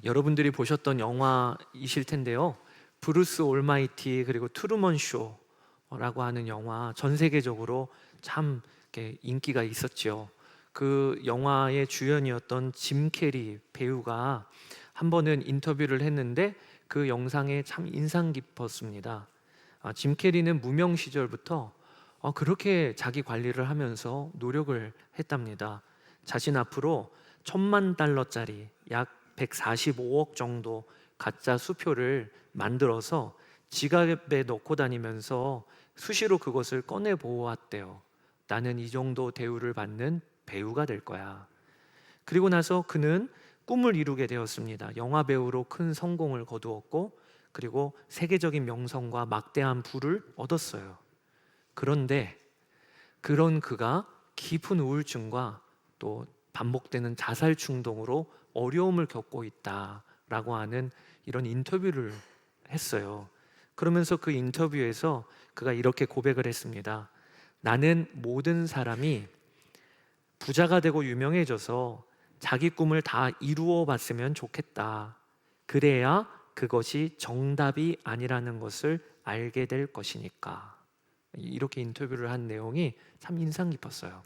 여러분들이 보셨던 영화이실 텐데요. 브루스 올마이티 그리고 트루먼 쇼라고 하는 영화, 전 세계적으로 참 이렇게 인기가 있었죠. 그 영화의 주연이었던 짐 캐리 배우가 한 번은 인터뷰를 했는데 그 영상에 참 인상 깊었습니다. 짐 캐리는 무명 시절부터 그렇게 자기 관리를 하면서 노력을 했답니다. 자신 앞으로 1,000만 달러짜리 약 145억 정도 가짜 수표를 만들어서 지갑에 넣고 다니면서 수시로 그것을 꺼내 보았대요. 나는 이 정도 대우를 받는 배우가 될 거야. 그리고 나서 그는 꿈을 이루게 되었습니다. 영화 배우로 큰 성공을 거두었고, 그리고 세계적인 명성과 막대한 부를 얻었어요. 그런데 그런 그가 깊은 우울증과 또 반복되는 자살 충동으로 어려움을 겪고 있다라고 하는 이런 인터뷰를 했어요. 그러면서 그 인터뷰에서 그가 이렇게 고백을 했습니다. 나는 모든 사람이 부자가 되고 유명해져서 자기 꿈을 다 이루어 봤으면 좋겠다. 그래야 그것이 정답이 아니라는 것을 알게 될 것이니까. 이렇게 인터뷰를 한 내용이 참 인상 깊었어요.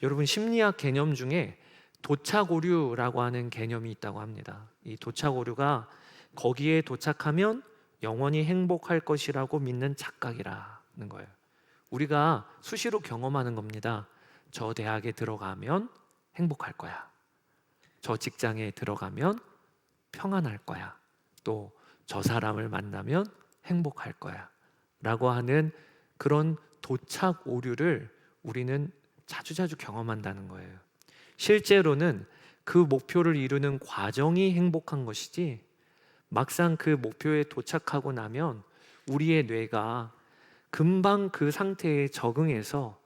여러분, 심리학 개념 중에 도착오류라고 하는 개념이 있다고 합니다. 이 도착오류가 거기에 도착하면 영원히 행복할 것이라고 믿는 착각이라는 거예요. 우리가 수시로 경험하는 겁니다. 저 대학에 들어가면 행복할 거야. 저 직장에 들어가면 평안할 거야. 또 저 사람을 만나면 행복할 거야. 라고 하는 그런 도착 오류를 우리는 자주자주 경험한다는 거예요. 실제로는 그 목표를 이루는 과정이 행복한 것이지, 막상 그 목표에 도착하고 나면 우리의 뇌가 금방 그 상태에 적응해서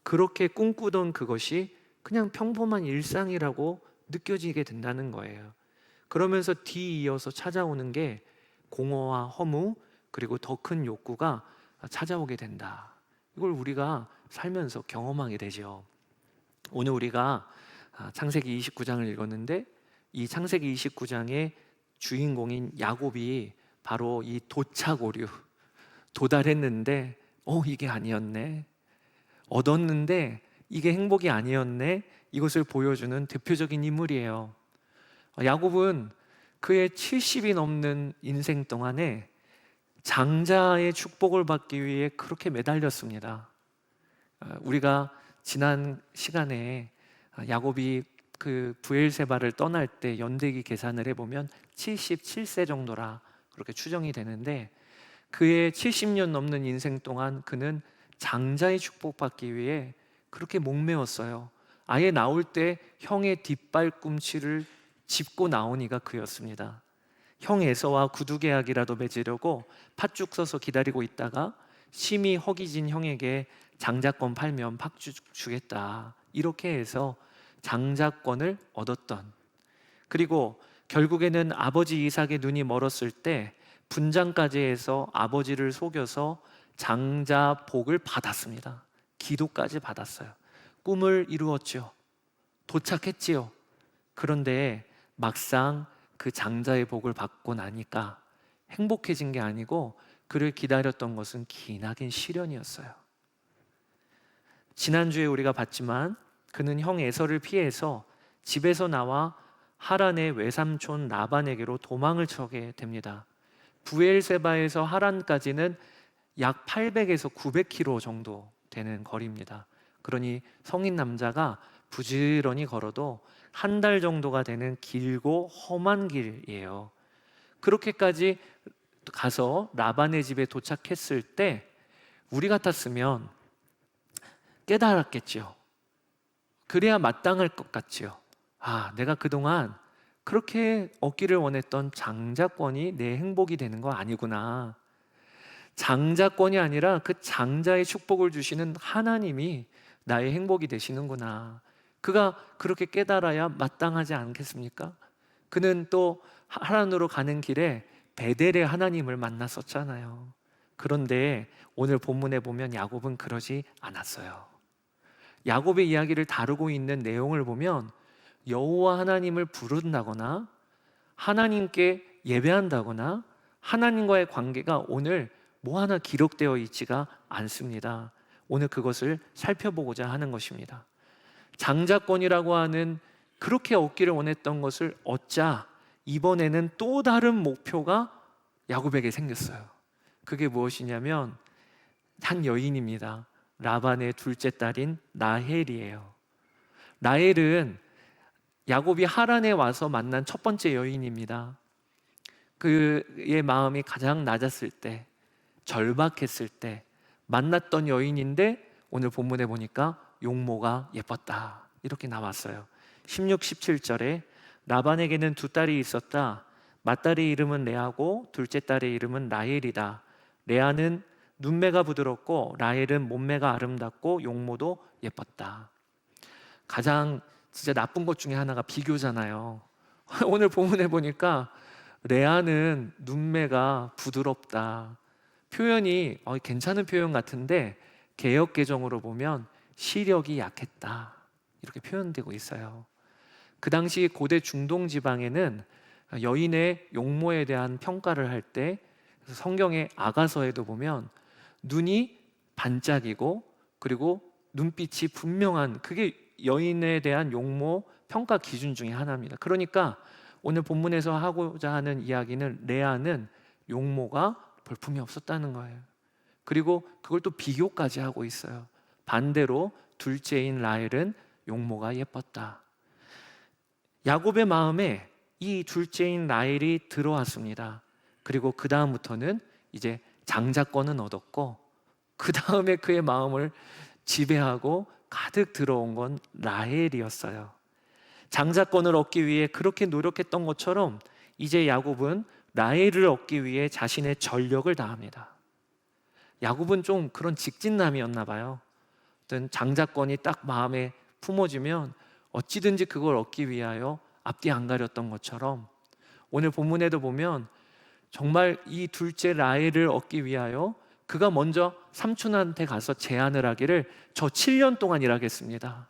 그렇게 꿈꾸던 그것이 그냥 평범한 일상이라고 느껴지게 된다는 거예요. 그러면서 뒤이어서 찾아오는 게 공허와 허무, 그리고 더 큰 욕구가 찾아오게 된다. 이걸 우리가 살면서 경험하게 되죠. 오늘 우리가 창세기 29장을 읽었는데, 이 창세기 29장의 주인공인 야곱이 바로 이 도착 오류, 도달했는데 이게 아니었네, 얻었는데 이게 행복이 아니었네, 이것을 보여주는 대표적인 인물이에요. 야곱은 그의 70이 넘는 인생 동안에 장자의 축복을 받기 위해 그렇게 매달렸습니다. 우리가 지난 시간에 야곱이 그 브엘세바를 떠날 때 연대기 계산을 해보면 77세 정도라 그렇게 추정이 되는데, 그의 70년 넘는 인생 동안 그는 장자의 축복받기 위해 그렇게 목매었어요. 아예 나올 때 형의 뒷발꿈치를 짚고 나온 이가 그였습니다. 형 에서와 구두 계약이라도 맺으려고 팥죽 서서 기다리고 있다가 심히 허기진 형에게 장자권 팔면 팥죽 주겠다, 이렇게 해서 장자권을 얻었던, 그리고 결국에는 아버지 이삭의 눈이 멀었을 때 분장까지 해서 아버지를 속여서 장자 복을 받았습니다. 기도까지 받았어요. 꿈을 이루었죠. 도착했지요. 그런데 막상 그 장자의 복을 받고 나니까 행복해진 게 아니고 그를 기다렸던 것은 기나긴 시련이었어요. 지난주에 우리가 봤지만 그는 형 에서를 피해서 집에서 나와 하란의 외삼촌 라반에게로 도망을 쳐게 됩니다. 부엘세바에서 하란까지는 약 800에서 900km 정도 되는 거리입니다. 그러니 성인 남자가 부지런히 걸어도 한 달 정도가 되는 길고 험한 길이에요. 그렇게까지 가서 라반의 집에 도착했을 때 우리 같았으면 깨달았겠죠. 그래야 마땅할 것 같지요. 내가 그동안 그렇게 얻기를 원했던 장자권이 내 행복이 되는 거 아니구나. 장자권이 아니라 그 장자의 축복을 주시는 하나님이 나의 행복이 되시는구나. 그가 그렇게 깨달아야 마땅하지 않겠습니까? 그는 또 하란으로 가는 길에 베델의 하나님을 만났었잖아요. 그런데 오늘 본문에 보면 야곱은 그러지 않았어요. 야곱의 이야기를 다루고 있는 내용을 보면 여호와 하나님을 부른다거나 하나님께 예배한다거나 하나님과의 관계가 오늘 뭐 하나 기록되어 있지가 않습니다. 오늘 그것을 살펴보고자 하는 것입니다. 장자권이라고 하는 그렇게 얻기를 원했던 것을 얻자 이번에는 또 다른 목표가 야곱에게 생겼어요. 그게 무엇이냐면 한 여인입니다. 라반의 둘째 딸인 라헬이에요. 라헬은 야곱이 하란에 와서 만난 첫 번째 여인입니다. 그의 마음이 가장 낮았을 때, 절박했을 때 만났던 여인인데 오늘 본문에 보니까 용모가 예뻤다 이렇게 나왔어요. 16, 17절에 라반에게는 두 딸이 있었다. 맏딸의 이름은 레아고 둘째 딸의 이름은 라헬이다. 레아는 눈매가 부드럽고 라헬은 몸매가 아름답고 용모도 예뻤다. 가장 진짜 나쁜 것 중에 하나가 비교잖아요. 오늘 본문에 보니까 레아는 눈매가 부드럽다. 표현이 괜찮은 표현 같은데 개역 개정으로 보면 시력이 약했다 이렇게 표현되고 있어요. 그 당시 고대 중동 지방에는 여인의 용모에 대한 평가를 할 때 성경의 아가서에도 보면 눈이 반짝이고 그리고 눈빛이 분명한 그게 여인에 대한 용모 평가 기준 중에 하나입니다. 그러니까 오늘 본문에서 하고자 하는 이야기는 레아는 용모가 볼품이 없었다는 거예요. 그리고 그걸 또 비교까지 하고 있어요. 반대로 둘째인 라헬은 용모가 예뻤다. 야곱의 마음에 이 둘째인 라헬이 들어왔습니다. 그리고 그 다음부터는 이제 장자권은 얻었고 그 다음에 그의 마음을 지배하고 가득 들어온 건 라헬이었어요. 장자권을 얻기 위해 그렇게 노력했던 것처럼 이제 야곱은 라헬을 얻기 위해 자신의 전력을 다합니다. 야곱은 좀 그런 직진남이었나 봐요. 어떤 장자권이 딱 마음에 품어지면 어찌든지 그걸 얻기 위하여 앞뒤 안 가렸던 것처럼 오늘 본문에도 보면 정말 이 둘째 라헬을 얻기 위하여 그가 먼저 삼촌한테 가서 제안을 하기를 저 7년 동안 일하겠습니다.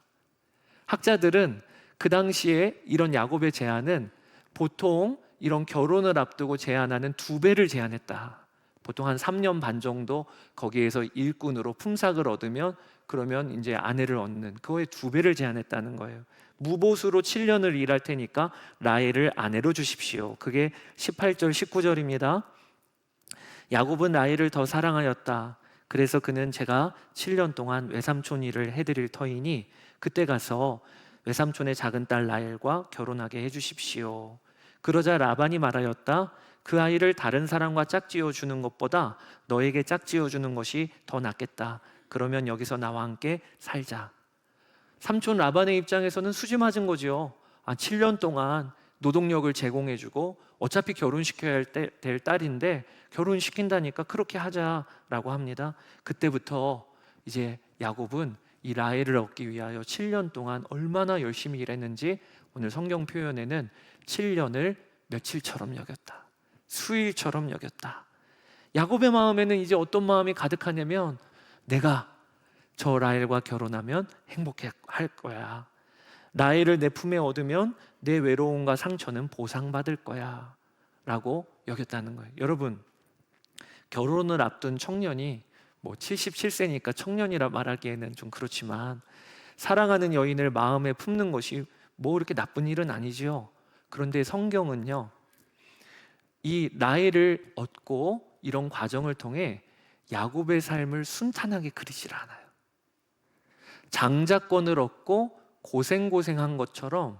학자들은 그 당시에 이런 야곱의 제안은 보통 이런 결혼을 앞두고 제안하는 2배를 제안했다. 보통 한 3년 반 정도 거기에서 일꾼으로 품삯을 얻으면 그러면 이제 아내를 얻는 그거의 2배를 제안했다는 거예요. 무보수로 7년을 일할 테니까 라헬을 아내로 주십시오. 그게 18절 19절입니다. 야곱은 라헬을 더 사랑하였다. 그래서 그는 제가 7년 동안 외삼촌 일을 해드릴 터이니 그때 가서 외삼촌의 작은 딸 라헬과 결혼하게 해주십시오. 그러자 라반이 말하였다. 그 아이를 다른 사람과 짝지어 주는 것보다 너에게 짝지어 주는 것이 더 낫겠다. 그러면 여기서 나와 함께 살자. 삼촌 라반의 입장에서는 수지 맞은 거지요. 7년 동안 노동력을 제공해주고 어차피 결혼시켜야 될 딸인데 결혼시킨다니까 그렇게 하자라고 합니다. 그때부터 이제 야곱은 이 라헬을 얻기 위하여 7년 동안 얼마나 열심히 일했는지 오늘 성경 표현에는 7년을 며칠처럼 여겼다. 수일처럼 여겼다. 야곱의 마음에는 이제 어떤 마음이 가득하냐면 내가 저 라헬과 결혼하면 행복할 거야. 라헬을 내 품에 얻으면 내 외로움과 상처는 보상받을 거야 라고 여겼다는 거예요. 여러분, 결혼을 앞둔 청년이 77세니까 청년이라 말하기에는 좀 그렇지만 사랑하는 여인을 마음에 품는 것이 이렇게 나쁜 일은 아니지요. 그런데 성경은요, 이 라헬을 얻고 이런 과정을 통해 야곱의 삶을 순탄하게 그리질 않아요. 장자권을 얻고 고생한 것처럼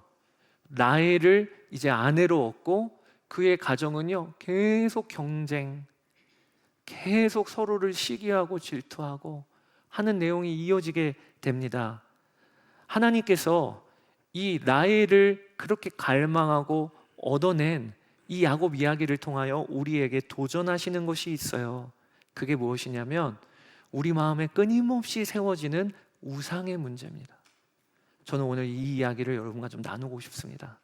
라헬을 이제 아내로 얻고 그의 가정은요 계속 경쟁, 계속 서로를 시기하고 질투하고 하는 내용이 이어지게 됩니다. 하나님께서 이 라헬을 그렇게 갈망하고 얻어낸 이 야곱 이야기를 통하여 우리에게 도전하시는 것이 있어요. 그게 무엇이냐면 우리 마음에 끊임없이 세워지는 우상의 문제입니다. 저는 오늘 이 이야기를 여러분과 좀 나누고 싶습니다.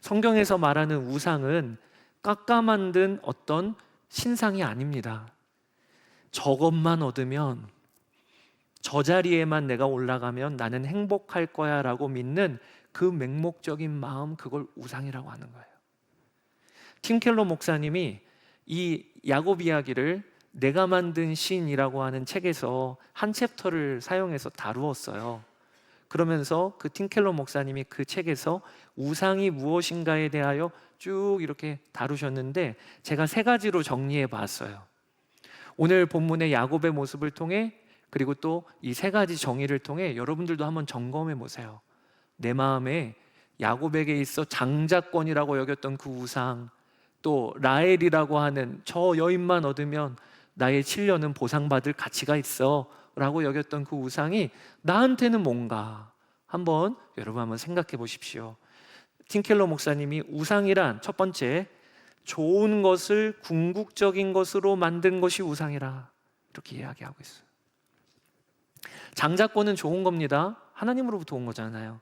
성경에서 말하는 우상은 깎아 만든 어떤 신상이 아닙니다. 저것만 얻으면, 저 자리에만 내가 올라가면 나는 행복할 거야 라고 믿는 그 맹목적인 마음, 그걸 우상이라고 하는 거예요. 팀 켈러 목사님이 이 야곱 이야기를 내가 만든 신이라고 하는 책에서 한 챕터를 사용해서 다루었어요. 그러면서 그 팀 켈러 목사님이 그 책에서 우상이 무엇인가에 대하여 쭉 이렇게 다루셨는데 제가 세 가지로 정리해 봤어요. 오늘 본문의 야곱의 모습을 통해, 그리고 또 이 세 가지 정의를 통해 여러분들도 한번 점검해 보세요. 내 마음에 야곱에게 있어 장자권이라고 여겼던 그 우상, 또 라헬이라고 하는 저 여인만 얻으면 나의 7년은 보상받을 가치가 있어 라고 여겼던 그 우상이 나한테는 뭔가, 여러분 한번 생각해 보십시오. 팀 켈러 목사님이 우상이란 첫 번째, 좋은 것을 궁극적인 것으로 만든 것이 우상이라, 이렇게 이야기하고 있어요. 장자권은 좋은 겁니다. 하나님으로부터 온 거잖아요.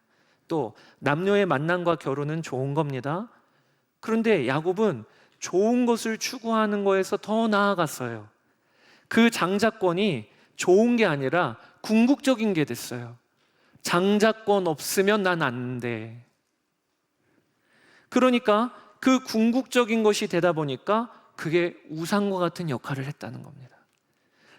또 남녀의 만남과 결혼은 좋은 겁니다. 그런데 야곱은 좋은 것을 추구하는 거에서 더 나아갔어요. 그 장자권이 좋은 게 아니라 궁극적인 게 됐어요. 장자권 없으면 난 안 돼. 그러니까 그 궁극적인 것이 되다 보니까 그게 우상과 같은 역할을 했다는 겁니다.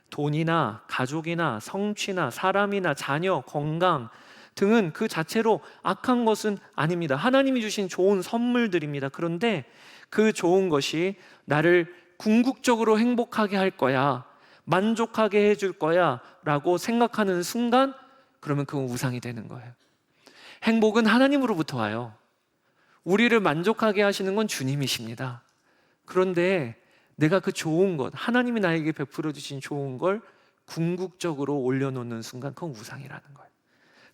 돈이나 가족이나 성취나 사람이나 자녀, 건강 등은 그 자체로 악한 것은 아닙니다. 하나님이 주신 좋은 선물들입니다. 그런데 그 좋은 것이 나를 궁극적으로 행복하게 할 거야, 만족하게 해줄 거야 라고 생각하는 순간, 그러면 그건 우상이 되는 거예요. 행복은 하나님으로부터 와요. 우리를 만족하게 하시는 건 주님이십니다. 그런데 내가 그 좋은 것, 하나님이 나에게 베풀어 주신 좋은 걸 궁극적으로 올려놓는 순간, 그건 우상이라는 거예요.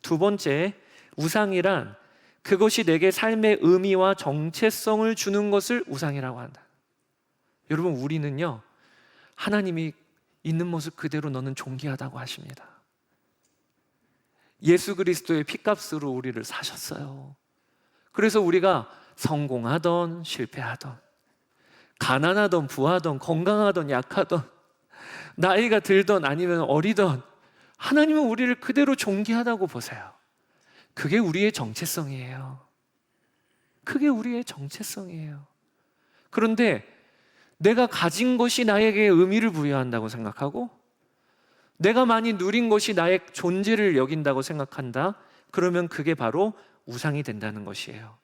두 번째, 우상이란 그것이 내게 삶의 의미와 정체성을 주는 것을 우상이라고 한다. 여러분, 우리는요, 하나님이 있는 모습 그대로 너는 존귀하다고 하십니다. 예수 그리스도의 피값으로 우리를 사셨어요. 그래서 우리가 성공하던 실패하던, 가난하던 부하던, 건강하던 약하던, 나이가 들던 아니면 어리던, 하나님은 우리를 그대로 존귀하다고 보세요. 그게 우리의 정체성이에요. 그게 우리의 정체성이에요. 그런데 내가 가진 것이 나에게 의미를 부여한다고 생각하고, 내가 많이 누린 것이 나의 존재를 여긴다고 생각한다. 그러면 그게 바로 우상이 된다는 것이에요.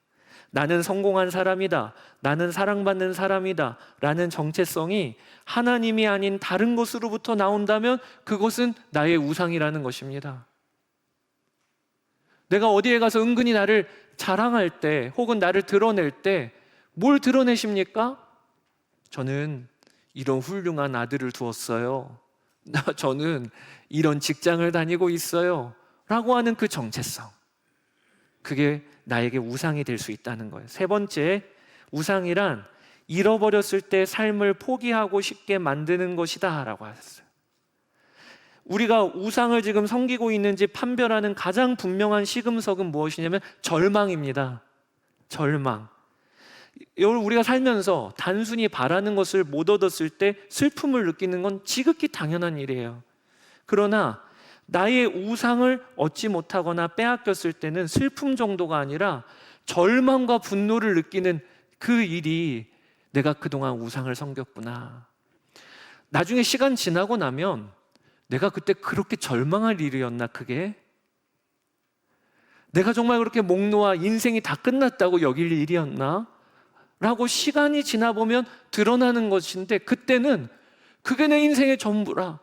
나는 성공한 사람이다, 나는 사랑받는 사람이다 라는 정체성이 하나님이 아닌 다른 것으로부터 나온다면 그것은 나의 우상이라는 것입니다. 내가 어디에 가서 은근히 나를 자랑할 때, 혹은 나를 드러낼 때 뭘 드러내십니까? 저는 이런 훌륭한 아들을 두었어요, 저는 이런 직장을 다니고 있어요 라고 하는 그 정체성, 그게 나에게 우상이 될 수 있다는 거예요. 세 번째, 우상이란 잃어버렸을 때 삶을 포기하고 싶게 만드는 것이다 라고 하셨어요. 우리가 우상을 지금 섬기고 있는지 판별하는 가장 분명한 시금석은 무엇이냐면 절망입니다. 절망. 우리가 살면서 단순히 바라는 것을 못 얻었을 때 슬픔을 느끼는 건 지극히 당연한 일이에요. 그러나 나의 우상을 얻지 못하거나 빼앗겼을 때는 슬픔 정도가 아니라 절망과 분노를 느끼는 그 일이, 내가 그동안 우상을 섬겼구나, 나중에 시간 지나고 나면 내가 그때 그렇게 절망할 일이었나, 그게? 내가 정말 그렇게 목 놓아 인생이 다 끝났다고 여길 일이었나? 라고 시간이 지나보면 드러나는 것인데, 그때는 그게 내 인생의 전부라.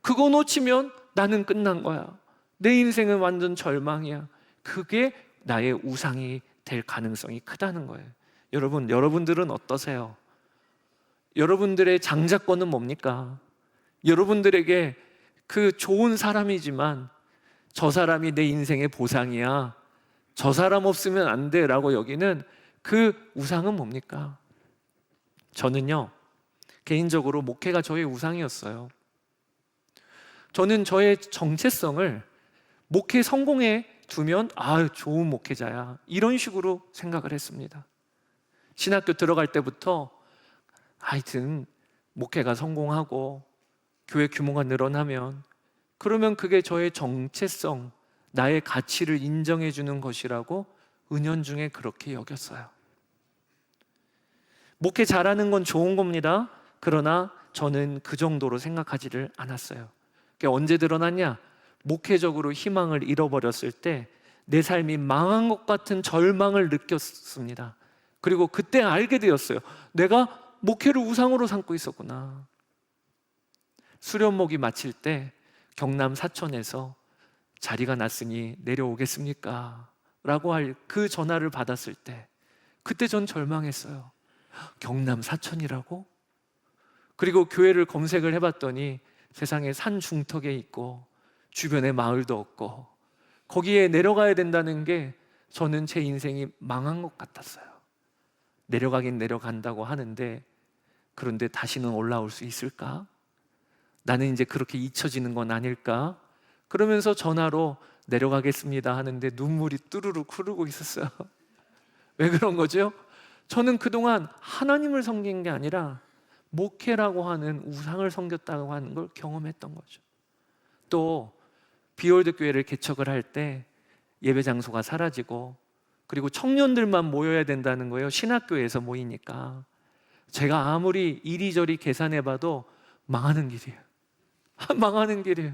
그거 놓치면 나는 끝난 거야. 내 인생은 완전 절망이야. 그게 나의 우상이 될 가능성이 크다는 거예요. 여러분들은 어떠세요? 여러분들의 장자권은 뭡니까? 여러분들에게 그 좋은 사람이지만 저 사람이 내 인생의 보상이야, 저 사람 없으면 안 돼 라고 여기는 그 우상은 뭡니까? 저는요, 개인적으로 목회가 저의 우상이었어요. 저는 저의 정체성을 목회 성공에 두면 좋은 목회자야, 이런 식으로 생각을 했습니다. 신학교 들어갈 때부터 하여튼 목회가 성공하고 교회 규모가 늘어나면, 그러면 그게 저의 정체성, 나의 가치를 인정해 주는 것이라고 은연중에 그렇게 여겼어요. 목회 잘하는 건 좋은 겁니다. 그러나 저는 그 정도로 생각하지를 않았어요. 그게 언제 드러났냐? 목회적으로 희망을 잃어버렸을 때 내 삶이 망한 것 같은 절망을 느꼈습니다. 그리고 그때 알게 되었어요. 내가 목회를 우상으로 삼고 있었구나. 수련목이 마칠 때 경남 사천에서 자리가 났으니 내려오겠습니까? 라고 할 그 전화를 받았을 때 그때 전 절망했어요. 경남 사천이라고? 그리고 교회를 검색을 해봤더니 세상에 산 중턱에 있고 주변에 마을도 없고 거기에 내려가야 된다는 게 저는 제 인생이 망한 것 같았어요. 내려가긴 내려간다고 하는데 그런데 다시는 올라올 수 있을까? 나는 이제 그렇게 잊혀지는 건 아닐까? 그러면서 전화로 내려가겠습니다 하는데 눈물이 뚜루룩 흐르고 있었어요. 왜 그런 거죠? 저는 그동안 하나님을 섬긴 게 아니라 목회라고 하는 우상을 섬겼다고 하는 걸 경험했던 거죠. 또 비올드 교회를 개척을 할 때 예배 장소가 사라지고 그리고 청년들만 모여야 된다는 거예요. 신학교에서 모이니까. 제가 아무리 이리저리 계산해 봐도 망하는 길이에요. 망하는 길이에요.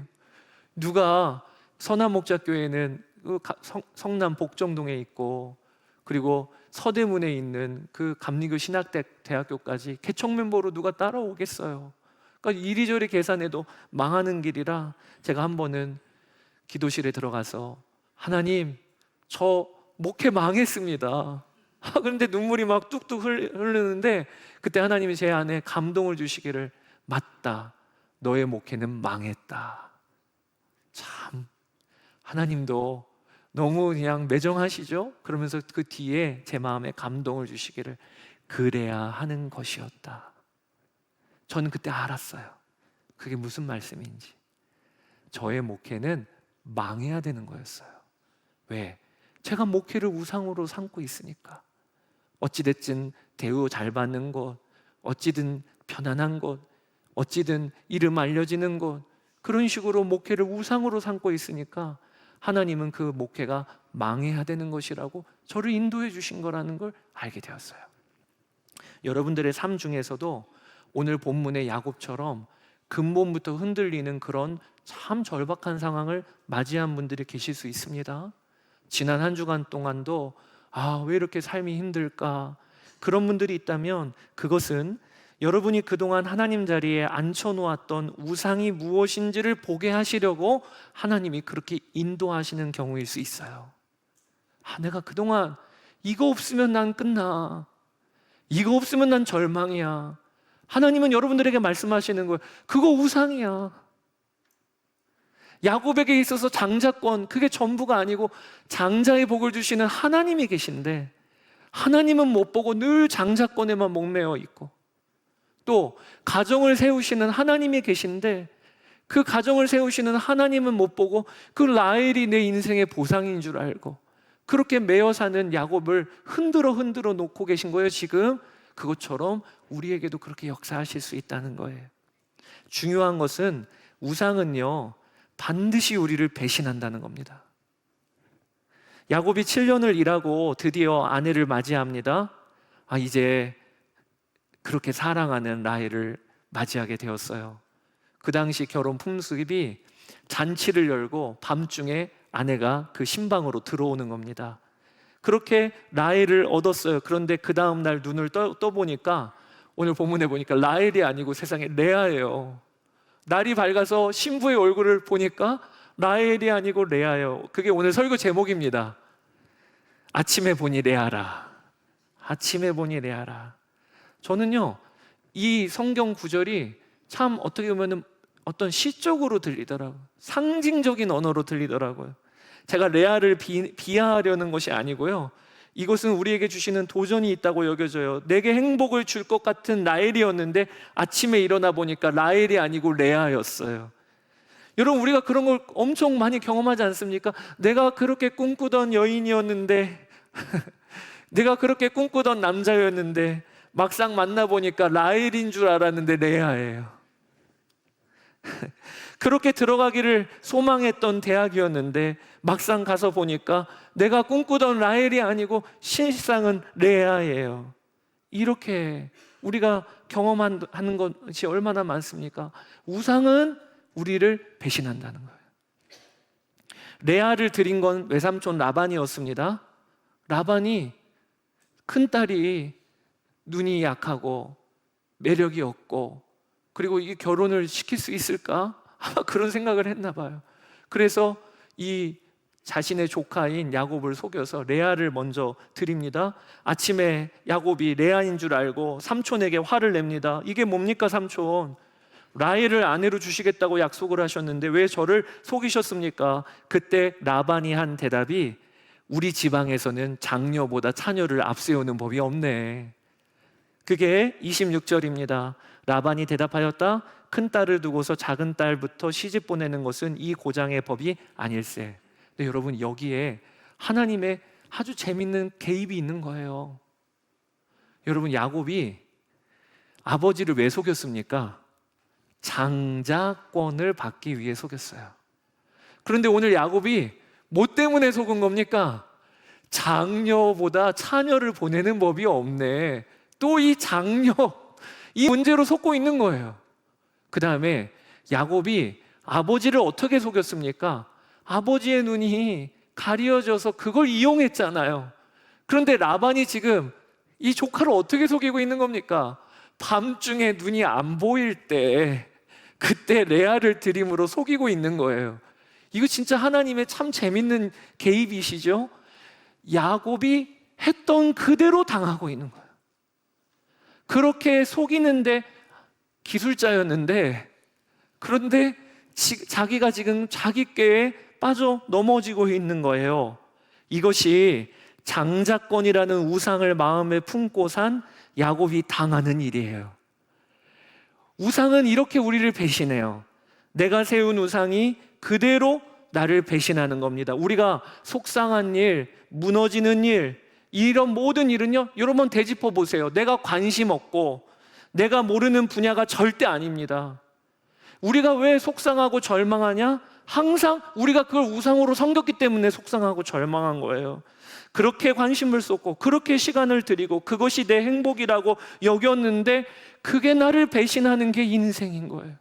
누가 선한목자교회는 성남 복정동에 있고 그리고 서대문에 있는 그 감리교 신학대학교까지 개척 멤버로 누가 따라오겠어요. 그러니까 이리저리 계산해도 망하는 길이라 제가 한 번은 기도실에 들어가서 하나님 저 목회 망했습니다. 그런데 눈물이 막 뚝뚝 흐르는데 그때 하나님이 제 안에 감동을 주시기를 맞다. 너의 목회는 망했다. 참 하나님도 너무 그냥 매정하시죠? 그러면서 그 뒤에 제 마음에 감동을 주시기를 그래야 하는 것이었다. 저는 그때 알았어요. 그게 무슨 말씀인지. 저의 목회는 망해야 되는 거였어요. 왜? 제가 목회를 우상으로 삼고 있으니까. 어찌됐든 대우 잘 받는 곳, 어찌든 편안한 곳, 어찌든 이름 알려지는 곳, 그런 식으로 목회를 우상으로 삼고 있으니까 하나님은 그 목회가 망해야 되는 것이라고 저를 인도해 주신 거라는 걸 알게 되었어요. 여러분들의 삶 중에서도 오늘 본문의 야곱처럼 근본부터 흔들리는 그런 참 절박한 상황을 맞이한 분들이 계실 수 있습니다. 지난 한 주간 동안도 왜 이렇게 삶이 힘들까? 그런 분들이 있다면 그것은 여러분이 그동안 하나님 자리에 앉혀놓았던 우상이 무엇인지를 보게 하시려고 하나님이 그렇게 인도하시는 경우일 수 있어요. 내가 그동안 이거 없으면 난 끝나. 이거 없으면 난 절망이야. 하나님은 여러분들에게 말씀하시는 거예요. 그거 우상이야. 야곱에게 있어서 장자권, 그게 전부가 아니고 장자의 복을 주시는 하나님이 계신데 하나님은 못 보고 늘 장자권에만 목매어 있고 또 가정을 세우시는 하나님이 계신데 그 가정을 세우시는 하나님은 못 보고 그 라헬이 내 인생의 보상인 줄 알고 그렇게 매어 사는 야곱을 흔들어 놓고 계신 거예요. 지금 그것처럼 우리에게도 그렇게 역사하실 수 있다는 거예요. 중요한 것은 우상은요 반드시 우리를 배신한다는 겁니다. 야곱이 7년을 일하고 드디어 아내를 맞이합니다. 이제 그렇게 사랑하는 라헬을 맞이하게 되었어요. 그 당시 결혼 풍습이 잔치를 열고 밤중에 아내가 그 신방으로 들어오는 겁니다. 그렇게 라헬을 얻었어요. 그런데 그 다음 날 눈을 떠보니까 오늘 본문에 보니까 라헬이 아니고 세상에 레아예요. 날이 밝아서 신부의 얼굴을 보니까 라헬이 아니고 레아예요. 그게 오늘 설교 제목입니다. 아침에 보니 레아라. 아침에 보니 레아라. 저는요 이 성경 구절이 참 어떻게 보면 어떤 시적으로 들리더라고요. 상징적인 언어로 들리더라고요. 제가 레아를 비하하려는 것이 아니고요, 이것은 우리에게 주시는 도전이 있다고 여겨져요. 내게 행복을 줄 것 같은 라헬이었는데 아침에 일어나 보니까 라헬이 아니고 레아였어요. 여러분, 우리가 그런 걸 엄청 많이 경험하지 않습니까? 내가 그렇게 꿈꾸던 여인이었는데 내가 그렇게 꿈꾸던 남자였는데 막상 만나보니까 라헬인 줄 알았는데 레아예요. 그렇게 들어가기를 소망했던 대학이었는데 막상 가서 보니까 내가 꿈꾸던 라헬이 아니고 실상은 레아예요. 이렇게 우리가 경험하는 것이 얼마나 많습니까? 우상은 우리를 배신한다는 거예요. 레아를 드린 건 외삼촌 라반이었습니다. 라반이 큰딸이 눈이 약하고 매력이 없고 그리고 이 결혼을 시킬 수 있을까? 아마 그런 생각을 했나 봐요. 그래서 이 자신의 조카인 야곱을 속여서 레아를 먼저 드립니다. 아침에 야곱이 레아인 줄 알고 삼촌에게 화를 냅니다. 이게 뭡니까 삼촌? 라헬을 아내로 주시겠다고 약속을 하셨는데 왜 저를 속이셨습니까? 그때 라반이 한 대답이 우리 지방에서는 장녀보다 차녀를 앞세우는 법이 없네. 그게 26절입니다. 라반이 대답하였다. 큰 딸을 두고서 작은 딸부터 시집 보내는 것은 이 고장의 법이 아닐세. 근데 여러분 여기에 하나님의 아주 재밌는 개입이 있는 거예요. 여러분 야곱이 아버지를 왜 속였습니까? 장자권을 받기 위해 속였어요. 그런데 오늘 야곱이 뭐 때문에 속은 겁니까? 장녀보다 차녀를 보내는 법이 없네. 또 이 장녀, 이 문제로 속고 있는 거예요. 그 다음에 야곱이 아버지를 어떻게 속였습니까? 아버지의 눈이 가려져서 그걸 이용했잖아요. 그런데 라반이 지금 이 조카를 어떻게 속이고 있는 겁니까? 밤중에 눈이 안 보일 때 그때 레아를 드림으로 속이고 있는 거예요. 이거 진짜 하나님의 참 재밌는 개입이시죠? 야곱이 했던 그대로 당하고 있는 거예요. 그렇게 속이는데 기술자였는데 그런데 자기가 지금 자기 꾀에 빠져 넘어지고 있는 거예요. 이것이 장자권이라는 우상을 마음에 품고 산 야곱이 당하는 일이에요. 우상은 이렇게 우리를 배신해요. 내가 세운 우상이 그대로 나를 배신하는 겁니다. 우리가 속상한 일, 무너지는 일, 이런 모든 일은요, 여러분 되짚어 보세요. 내가 관심 없고 내가 모르는 분야가 절대 아닙니다. 우리가 왜 속상하고 절망하냐? 항상 우리가 그걸 우상으로 섬겼기 때문에 속상하고 절망한 거예요. 그렇게 관심을 쏟고 그렇게 시간을 들이고 그것이 내 행복이라고 여겼는데 그게 나를 배신하는 게 인생인 거예요.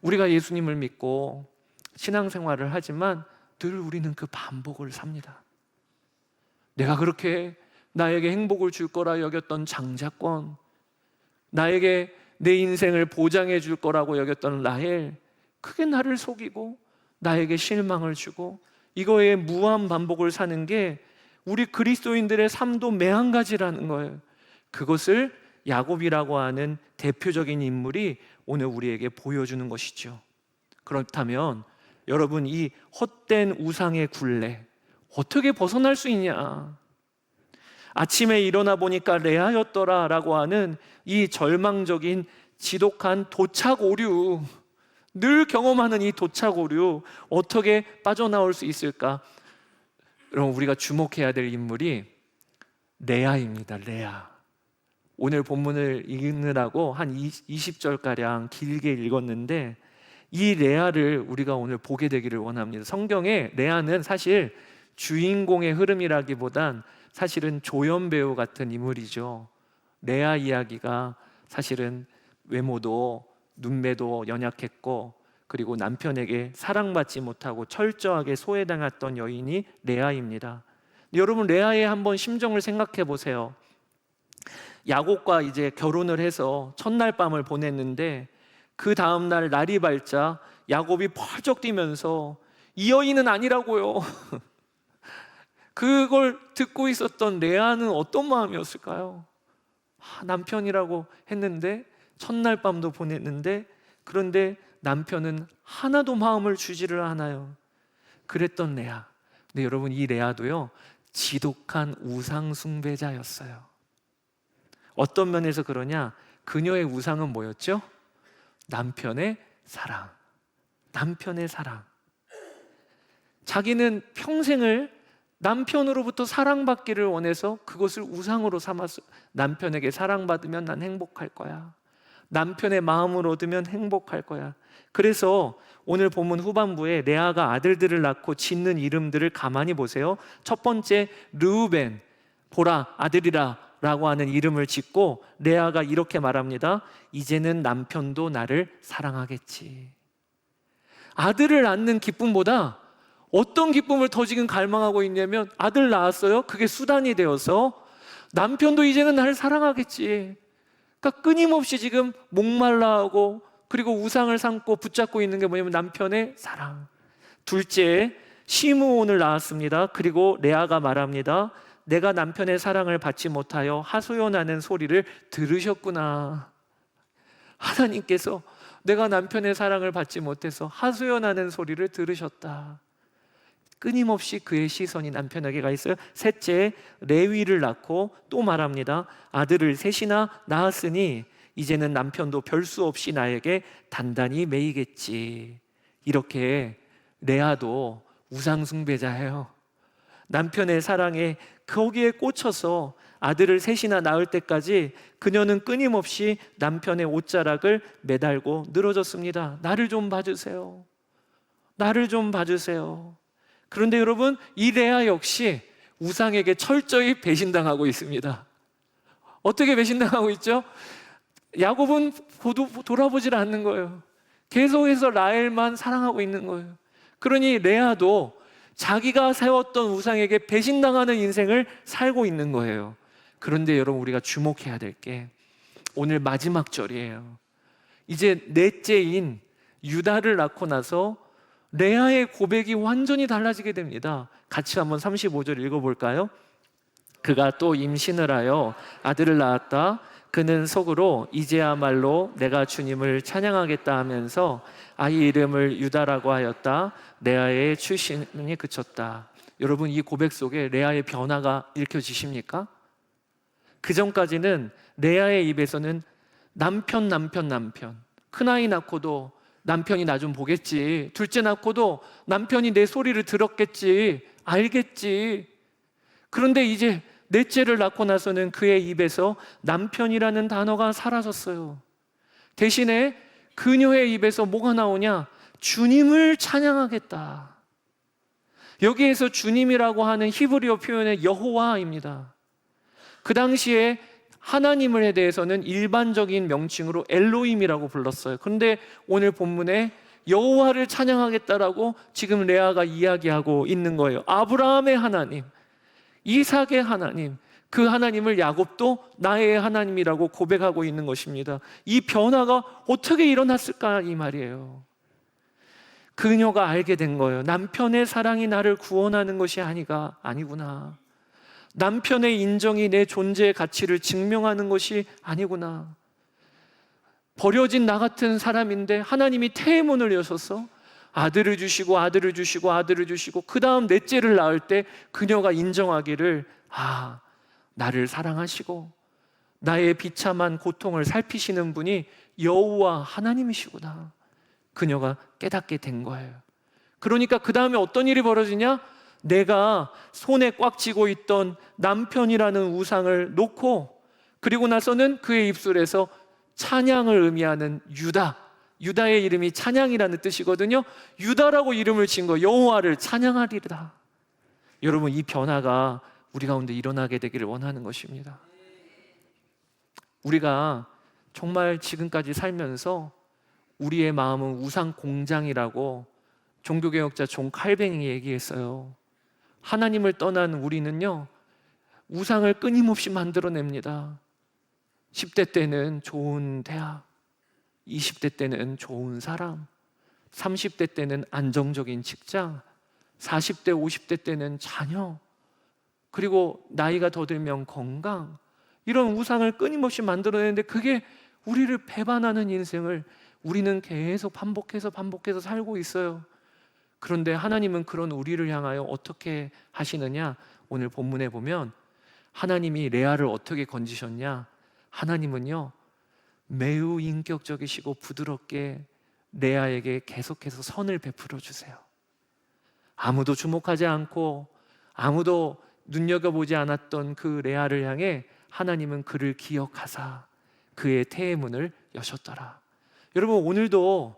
우리가 예수님을 믿고 신앙생활을 하지만 늘 우리는 그 반복을 삽니다. 내가 그렇게 나에게 행복을 줄 거라 여겼던 장자권, 나에게 내 인생을 보장해 줄 거라고 여겼던 라헬, 그게 나를 속이고 나에게 실망을 주고 이거에 무한 반복을 사는 게 우리 그리스도인들의 삶도 매한가지라는 거예요. 그것을 야곱이라고 하는 대표적인 인물이 오늘 우리에게 보여주는 것이죠. 그렇다면 여러분 이 헛된 우상의 굴레 어떻게 벗어날 수 있냐? 아침에 일어나 보니까 레아였더라 라고 하는 이 절망적인 지독한 도착 오류, 늘 경험하는 이 도착 오류 어떻게 빠져나올 수 있을까? 여러분 우리가 주목해야 될 인물이 레아입니다. 레아. 오늘 본문을 읽느라고 한 20절가량 길게 읽었는데 이 레아를 우리가 오늘 보게 되기를 원합니다. 성경에 레아는 사실 주인공의 흐름이라기보단 사실은 조연배우 같은 인물이죠. 레아 이야기가 사실은 외모도 눈매도 연약했고 그리고 남편에게 사랑받지 못하고 철저하게 소외당했던 여인이 레아입니다. 여러분 레아의 한번 심정을 생각해 보세요. 야곱과 이제 결혼을 해서 첫날 밤을 보냈는데 그 다음날 날이 밝자 야곱이 펄쩍 뛰면서 이 여인은 아니라고요. 그걸 듣고 있었던 레아는 어떤 마음이었을까요? 남편이라고 했는데 첫날 밤도 보냈는데 그런데 남편은 하나도 마음을 주지를 않아요. 그랬던 레아. 근데 여러분 이 레아도요 지독한 우상 숭배자였어요. 어떤 면에서 그러냐? 그녀의 우상은 뭐였죠? 남편의 사랑. 남편의 사랑. 자기는 평생을 남편으로부터 사랑받기를 원해서 그것을 우상으로 삼았어. 남편에게 사랑받으면 난 행복할 거야. 남편의 마음을 얻으면 행복할 거야. 그래서 오늘 본문 후반부에 레아가 아들들을 낳고 짓는 이름들을 가만히 보세요. 첫 번째 르우벤, 보라 아들이라 라고 하는 이름을 짓고 레아가 이렇게 말합니다. 이제는 남편도 나를 사랑하겠지. 아들을 낳는 기쁨보다 어떤 기쁨을 더 지금 갈망하고 있냐면, 아들 낳았어요. 그게 수단이 되어서 남편도 이제는 나를 사랑하겠지. 그러니까 끊임없이 지금 목말라하고 그리고 우상을 삼고 붙잡고 있는 게 뭐냐면 남편의 사랑. 둘째, 시므온을 낳았습니다. 그리고 레아가 말합니다. 내가 남편의 사랑을 받지 못하여 하소연하는 소리를 들으셨구나. 하나님께서 내가 남편의 사랑을 받지 못해서 하소연하는 소리를 들으셨다. 끊임없이 그의 시선이 남편에게 가 있어요. 셋째, 레위를 낳고 또 말합니다. 아들을 셋이나 낳았으니 이제는 남편도 별 수 없이 나에게 단단히 매이겠지. 이렇게 레아도 우상 숭배자예요. 남편의 사랑에 거기에 꽂혀서 아들을 셋이나 낳을 때까지 그녀는 끊임없이 남편의 옷자락을 매달고 늘어졌습니다. 나를 좀 봐주세요. 나를 좀 봐주세요. 그런데 여러분, 이 레아 역시 우상에게 철저히 배신당하고 있습니다. 어떻게 배신당하고 있죠? 야곱은 돌아보질 않는 거예요. 계속해서 라헬만 사랑하고 있는 거예요. 그러니 레아도 자기가 세웠던 우상에게 배신당하는 인생을 살고 있는 거예요. 그런데 여러분, 우리가 주목해야 될 게 오늘 마지막 절이에요. 이제 넷째인 유다를 낳고 나서 레아의 고백이 완전히 달라지게 됩니다. 같이 한번 35절 읽어볼까요? 그가 또 임신을 하여 아들을 낳았다. 그는 속으로 이제야말로 내가 주님을 찬양하겠다 하면서 아이 이름을 유다라고 하였다. 레아의 출신이 그쳤다. 여러분, 이 고백 속에 레아의 변화가 읽혀지십니까? 그 전까지는 레아의 입에서는 남편. 큰아이 낳고도 남편이 나 좀 보겠지. 둘째 낳고도 남편이 내 소리를 들었겠지. 알겠지. 그런데 이제 넷째를 낳고 나서는 그의 입에서 남편이라는 단어가 사라졌어요. 대신에 그녀의 입에서 뭐가 나오냐? 주님을 찬양하겠다. 여기에서 주님이라고 하는 히브리어 표현의 여호와입니다. 그 당시에 하나님에 대해서는 일반적인 명칭으로 엘로힘이라고 불렀어요. 그런데 오늘 본문에 여호와를 찬양하겠다라고 지금 레아가 이야기하고 있는 거예요. 아브라함의 하나님, 이삭의 하나님, 그 하나님을 야곱도 나의 하나님이라고 고백하고 있는 것입니다. 이 변화가 어떻게 일어났을까 이 말이에요. 그녀가 알게 된 거예요. 남편의 사랑이 나를 구원하는 것이 아니구나. 남편의 인정이 내 존재의 가치를 증명하는 것이 아니구나. 버려진 나 같은 사람인데 하나님이 태문을 여셔서 아들을 주시고 그 다음 넷째를 낳을 때 그녀가 인정하기를, 나를 사랑하시고 나의 비참한 고통을 살피시는 분이 여호와 하나님이시구나. 그녀가 깨닫게 된 거예요. 그러니까 그 다음에 어떤 일이 벌어지냐? 내가 손에 꽉 쥐고 있던 남편이라는 우상을 놓고, 그리고 나서는 그의 입술에서 찬양을 의미하는 유다의 이름이 찬양이라는 뜻이거든요. 유다라고 이름을 지은 거, 여호와를 찬양하리라. 여러분, 이 변화가 우리 가운데 일어나게 되기를 원하는 것입니다. 우리가 정말 지금까지 살면서 우리의 마음은 우상 공장이라고 종교개혁자 존 칼뱅이 얘기했어요. 하나님을 떠난 우리는요, 우상을 끊임없이 만들어냅니다. 10대 때는 좋은 대학, 20대 때는 좋은 사람, 30대 때는 안정적인 직장, 40대, 50대 때는 자녀, 그리고 나이가 더 들면 건강, 이런 우상을 끊임없이 만들어내는데 그게 우리를 배반하는 인생을 우리는 계속 반복해서 살고 있어요. 그런데 하나님은 그런 우리를 향하여 어떻게 하시느냐? 오늘 본문에 보면 하나님이 레아를 어떻게 건지셨냐? 하나님은요, 매우 인격적이시고 부드럽게 레아에게 계속해서 선을 베풀어 주세요. 아무도 주목하지 않고 아무도 눈여겨보지 않았던 그 레아를 향해 하나님은 그를 기억하사 그의 태의 문을 여셨더라. 여러분, 오늘도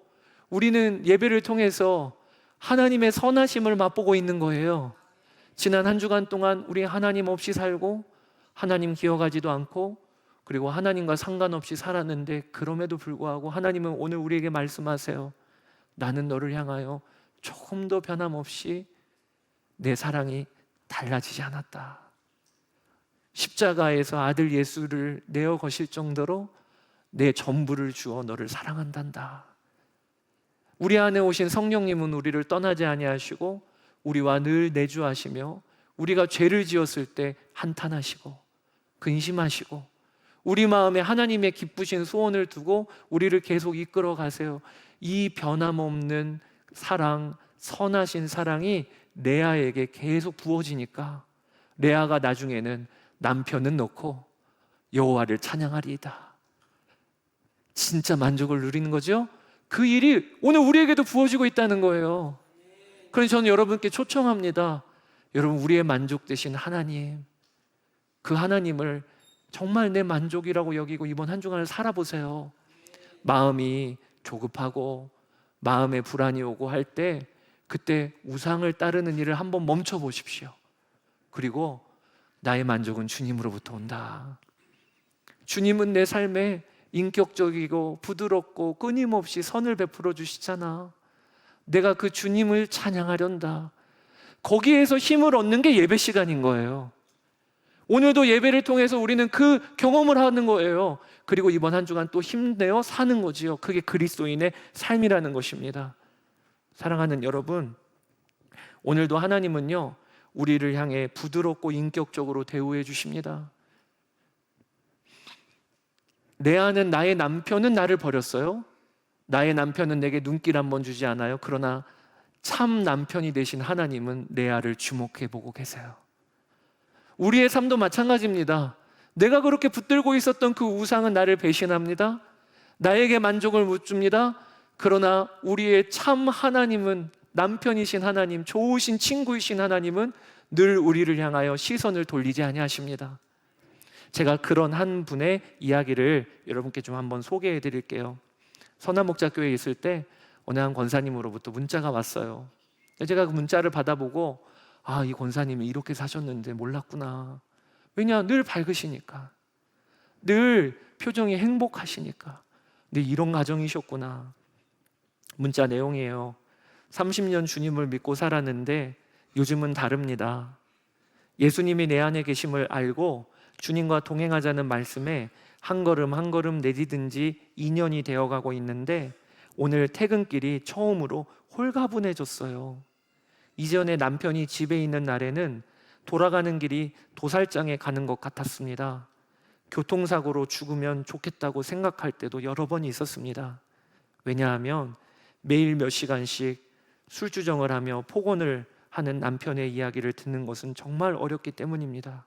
우리는 예배를 통해서 하나님의 선하심을 맛보고 있는 거예요. 지난 한 주간 동안 우리 하나님 없이 살고 하나님 기억하지도 않고 그리고 하나님과 상관없이 살았는데 그럼에도 불구하고 하나님은 오늘 우리에게 말씀하세요. 나는 너를 향하여 조금 더 변함없이 내 사랑이 달라지지 않았다. 십자가에서 아들 예수를 내어 거실 정도로 내 전부를 주어 너를 사랑한단다. 우리 안에 오신 성령님은 우리를 떠나지 아니하시고 우리와 늘 내주하시며 우리가 죄를 지었을 때 한탄하시고 근심하시고 우리 마음에 하나님의 기쁘신 소원을 두고 우리를 계속 이끌어 가세요. 이 변함없는 사랑, 선하신 사랑이 레아에게 계속 부어지니까 레아가 나중에는 남편은 놓고 여호와를 찬양하리이다. 진짜 만족을 누리는 거죠. 그 일이 오늘 우리에게도 부어지고 있다는 거예요. 그래서 저는 여러분께 초청합니다. 여러분, 우리의 만족 되신 하나님, 그 하나님을 정말 내 만족이라고 여기고 이번 한 주간을 살아보세요. 마음이 조급하고 마음에 불안이 오고 할 때 그때 우상을 따르는 일을 한번 멈춰 보십시오. 그리고 나의 만족은 주님으로부터 온다. 주님은 내 삶에 인격적이고 부드럽고 끊임없이 선을 베풀어 주시잖아. 내가 그 주님을 찬양하련다. 거기에서 힘을 얻는 게 예배 시간인 거예요. 오늘도 예배를 통해서 우리는 그 경험을 하는 거예요. 그리고 이번 한 주간 또 힘내어 사는 거지요. 그게 그리스도인의 삶이라는 것입니다. 사랑하는 여러분, 오늘도 하나님은요 우리를 향해 부드럽고 인격적으로 대우해 주십니다. 내 안은 나의 남편은 나를 버렸어요. 나의 남편은 내게 눈길 한번 주지 않아요. 그러나 참 남편이 되신 하나님은 레아를 주목해 보고 계세요. 우리의 삶도 마찬가지입니다. 내가 그렇게 붙들고 있었던 그 우상은 나를 배신합니다. 나에게 만족을 못 줍니다. 그러나 우리의 참 하나님은, 남편이신 하나님, 좋으신 친구이신 하나님은 늘 우리를 향하여 시선을 돌리지 아니하십니다. 제가 그런 한 분의 이야기를 여러분께 좀 한번 소개해 드릴게요. 선한목자교회에 있을 때 어느 한 권사님으로부터 문자가 왔어요. 제가 그 문자를 받아보고 이 권사님이 이렇게 사셨는데 몰랐구나. 왜냐, 늘 밝으시니까, 늘 표정이 행복하시니까. 근데 이런 가정이셨구나. 문자 내용이에요. 30년 주님을 믿고 살았는데 요즘은 다릅니다. 예수님이 내 안에 계심을 알고 주님과 동행하자는 말씀에 한 걸음 한 걸음 내디딘 지 2년이 되어가고 있는데 오늘 퇴근길이 처음으로 홀가분해졌어요. 이전에 남편이 집에 있는 날에는 돌아가는 길이 도살장에 가는 것 같았습니다. 교통사고로 죽으면 좋겠다고 생각할 때도 여러 번 있었습니다. 왜냐하면 매일 몇 시간씩 술주정을 하며 폭언을 하는 남편의 이야기를 듣는 것은 정말 어렵기 때문입니다.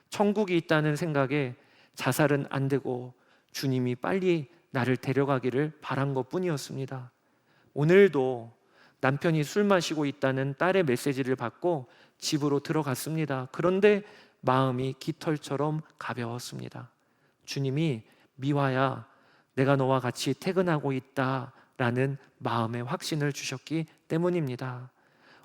천국이 있다는 생각에 자살은 안 되고 주님이 빨리 나를 데려가기를 바란 것뿐이었습니다. 오늘도 남편이 술 마시고 있다는 딸의 메시지를 받고 집으로 들어갔습니다. 그런데 마음이 깃털처럼 가벼웠습니다. 주님이 미화야, 내가 너와 같이 퇴근하고 있다라는 마음의 확신을 주셨기 때문입니다.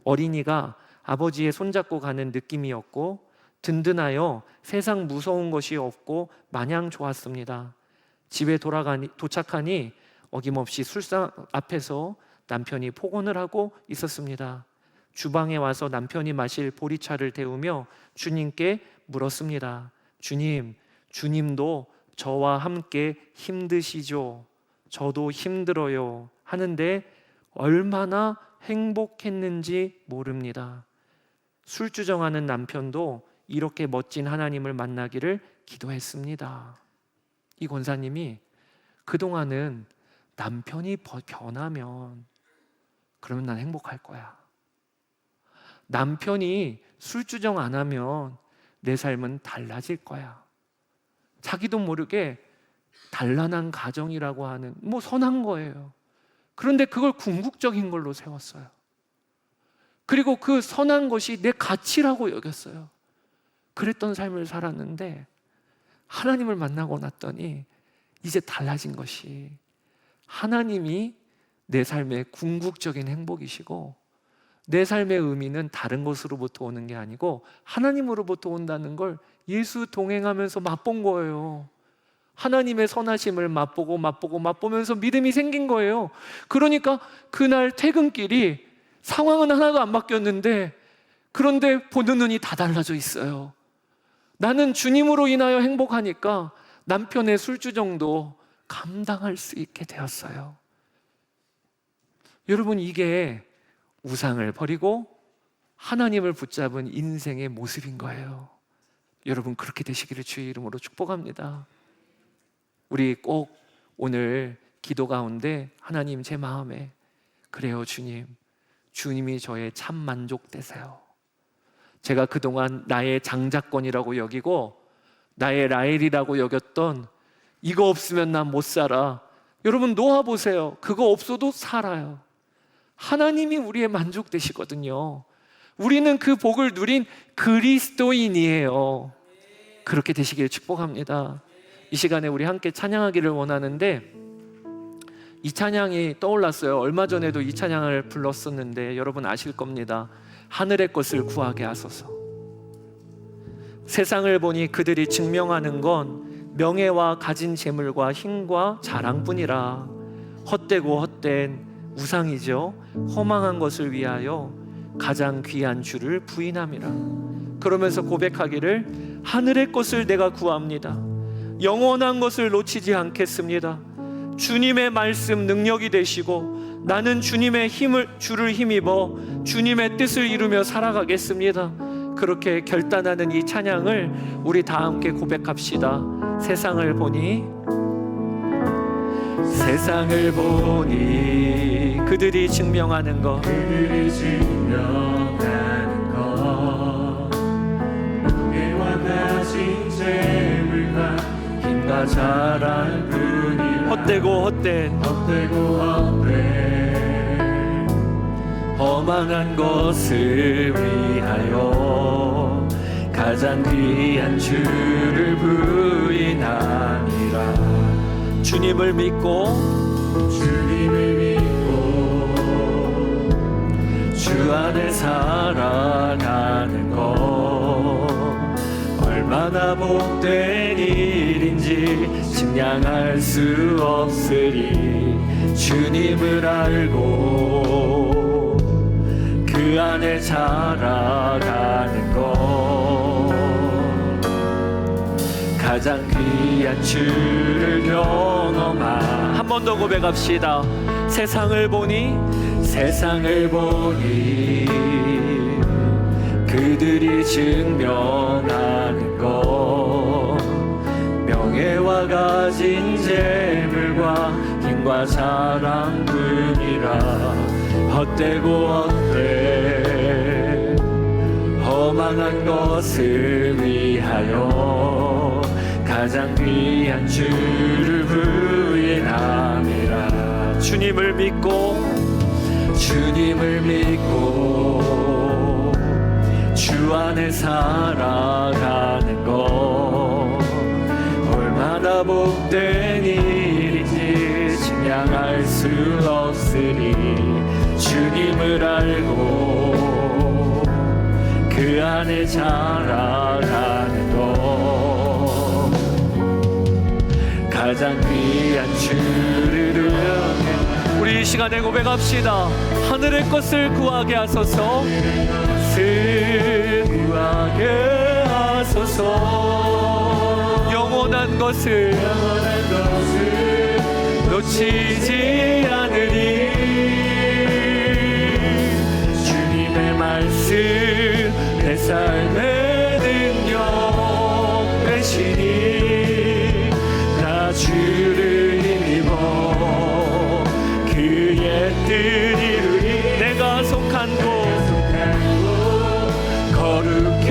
어린이가 아버지의 손잡고 가는 느낌이었고 든든하여 세상 무서운 것이 없고 마냥 좋았습니다. 집에 도착하니 어김없이 술상 앞에서 남편이 폭언을 하고 있었습니다. 주방에 와서 남편이 마실 보리차를 데우며 주님께 물었습니다. 주님, 주님도 저와 함께 힘드시죠? 저도 힘들어요. 하는데 얼마나 행복했는지 모릅니다. 술주정하는 남편도 이렇게 멋진 하나님을 만나기를 기도했습니다. 이 권사님이 그동안은 남편이 변하면 그러면 난 행복할 거야. 남편이 술주정 안 하면 내 삶은 달라질 거야. 자기도 모르게 단란한 가정이라고 하는 선한 거예요. 그런데 그걸 궁극적인 걸로 세웠어요. 그리고 그 선한 것이 내 가치라고 여겼어요. 그랬던 삶을 살았는데 하나님을 만나고 났더니 이제 달라진 것이 하나님이 내 삶의 궁극적인 행복이시고 내 삶의 의미는 다른 곳으로부터 오는 게 아니고 하나님으로부터 온다는 걸 예수 동행하면서 맛본 거예요. 하나님의 선하심을 맛보면서 믿음이 생긴 거예요. 그러니까 그날 퇴근길이 상황은 하나도 안 바뀌었는데, 그런데 보는 눈이 다 달라져 있어요. 나는 주님으로 인하여 행복하니까 남편의 술주정도 감당할 수 있게 되었어요. 여러분, 이게 우상을 버리고 하나님을 붙잡은 인생의 모습인 거예요. 여러분, 그렇게 되시기를 주의 이름으로 축복합니다. 우리 꼭 오늘 기도 가운데 하나님, 제 마음에 그래요 주님, 주님이 저의 참 만족 되세요. 제가 그동안 나의 장자권이라고 여기고 나의 라헬이라고 여겼던 이거 없으면 난 못 살아, 여러분 놓아보세요. 그거 없어도 살아요. 하나님이 우리의 만족 되시거든요. 우리는 그 복을 누린 그리스도인이에요. 그렇게 되시길 축복합니다. 이 시간에 우리 함께 찬양하기를 원하는데, 이 찬양이 떠올랐어요. 얼마 전에도 이 찬양을 불렀었는데 여러분 아실 겁니다. 하늘의 것을 구하게 하소서. 세상을 보니 그들이 증명하는 건 명예와 가진 재물과 힘과 자랑뿐이라. 헛되고 헛된 우상이죠. 허망한 것을 위하여 가장 귀한 주를 부인함이라. 그러면서 고백하기를, 하늘의 것을 내가 구합니다. 영원한 것을 놓치지 않겠습니다. 주님의 말씀 능력이 되시고 나는 주님의 주를 힘입어 주님의 뜻을 이루며 살아가겠습니다. 그렇게 결단하는 이 찬양을 우리 다 함께 고백합시다. 세상을 보니 그들이 증명하는 것, 명예와 가진 재물과 힘과 자랑뿐이라. 헛되고 헛된 허망한 것을 위하여 가장 귀한 주를 부인하니라. 주님을 믿고 주 안에 살아가는 것 얼마나 복된 일인지 측량할 수 없으리. 주님을 알고 그 안에 자라가는 것 가장 귀한 주를 경험한. 한 번 더 고백합시다. 세상을 보니 그들이 증명하는 것 명예와 가진 재물과 힘과 자랑뿐이라. 헛되고 헛된 허망한 것을 위하여 가장 귀한 주를 부인함이라. 주님을 믿고 주 안에 살아가는 것 얼마나 복된 일인지 측량할 수 없으리. 주님을 알고 그 안에 자라가는 것 가장 귀한 주를 의뢰. 우리 이 시간에 고백합시다. 하늘의 것을 구하게 하소서. 구하게 하소서. 영원한 것을 놓치지 않으리. 주님의 말씀 내 삶의 능력 되시니 나 주를 힘입어 그의 뜻 이루리. 내가 속한 곳 거룩해